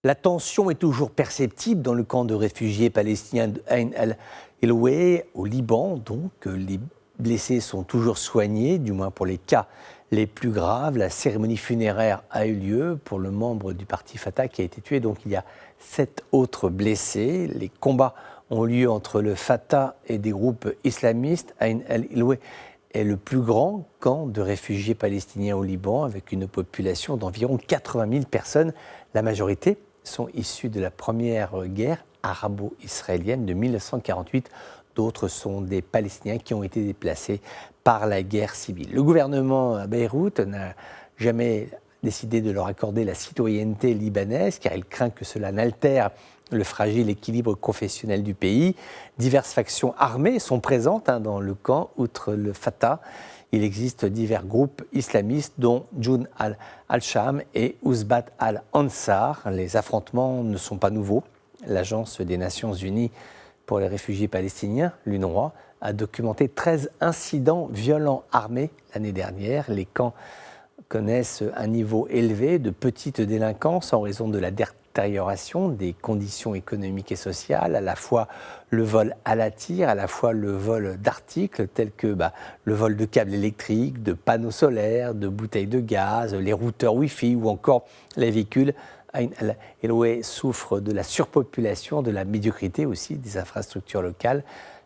La tension est toujours perceptible dans le camp de réfugiés palestiniens de Ain al-Hilweh, au Liban. Donc, les blessés sont toujours soignés, du moins pour les cas les plus graves. La cérémonie funéraire a eu lieu pour le membre du parti Fatah qui a été tué. Donc, il y a 7 autres blessés. Les combats ont lieu entre le Fatah et des groupes islamistes. Ain al-Hilweh est le plus grand camp de réfugiés palestiniens au Liban, avec une population d'environ 80 000 personnes. La majorité sont issus de la première guerre arabo-israélienne de 1948. D'autres sont des Palestiniens qui ont été déplacés par la guerre civile. Le gouvernement à Beyrouth n'a jamais décidé de leur accorder la citoyenneté libanaise, car il craint que cela n'altère le fragile équilibre confessionnel du pays. Diverses factions armées sont présentes dans le camp, outre le Fatah. Il existe divers groupes islamistes, dont Jun al-Sham et Ouzbat al-Ansar. Les affrontements ne sont pas nouveaux. L'Agence des Nations Unies pour les réfugiés palestiniens, l'UNRWA, a documenté 13 incidents violents armés l'année dernière. Les camps connaissent un niveau élevé de petite délinquance en raison de la détérioration des conditions économiques et sociales, à la fois le vol à la tire, à la fois le vol d'articles tels que le vol de câbles électriques, de panneaux solaires, de bouteilles de gaz, les routeurs Wi-Fi ou encore les véhicules. Ain al-Hilweh souffre de la surpopulation, de la médiocrité aussi des infrastructures locales.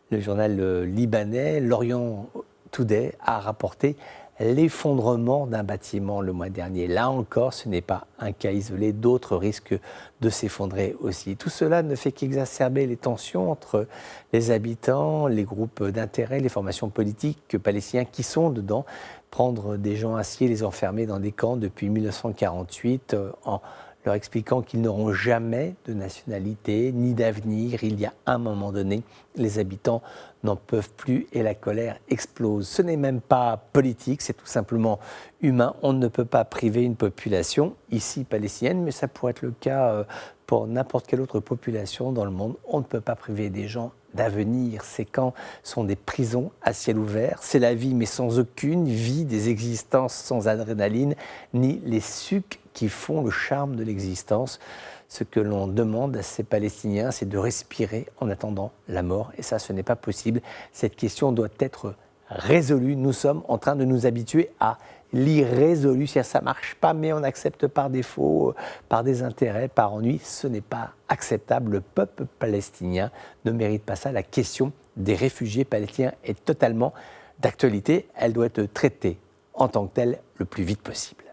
Le journal libanais, l'Orient Today, a rapporté l'effondrement d'un bâtiment le mois dernier. Là encore, ce n'est pas un cas isolé, d'autres risquent de s'effondrer aussi. Tout cela ne fait qu'exacerber les tensions entre les habitants, les groupes d'intérêt, les formations politiques palestiniennes qui sont dedans. Prendre des gens aciers, les enfermer dans des camps depuis 1948 en leur expliquant qu'ils n'auront jamais de nationalité ni d'avenir. Il y a un moment donné, les habitants n'en peuvent plus et la colère explose. Ce n'est même pas politique, c'est tout simplement humain. On ne peut pas priver une population, ici palestinienne, mais ça pourrait être le cas pour n'importe quelle autre population dans le monde. On ne peut pas priver des gens d'avenir. Ces camps sont des prisons à ciel ouvert. C'est la vie, mais sans aucune vie, des existences sans adrénaline, ni les sucs qui font le charme de l'existence. Ce que l'on demande à ces Palestiniens, c'est de respirer en attendant la mort. Et ça, ce n'est pas possible. Cette question doit être résolue. Nous sommes en train de nous habituer à l'irrésolu. Ça ne marche pas, mais on accepte par défaut, par des intérêts, par ennui. Ce n'est pas acceptable. Le peuple palestinien ne mérite pas ça. La question des réfugiés palestiniens est totalement d'actualité. Elle doit être traitée en tant que telle le plus vite possible.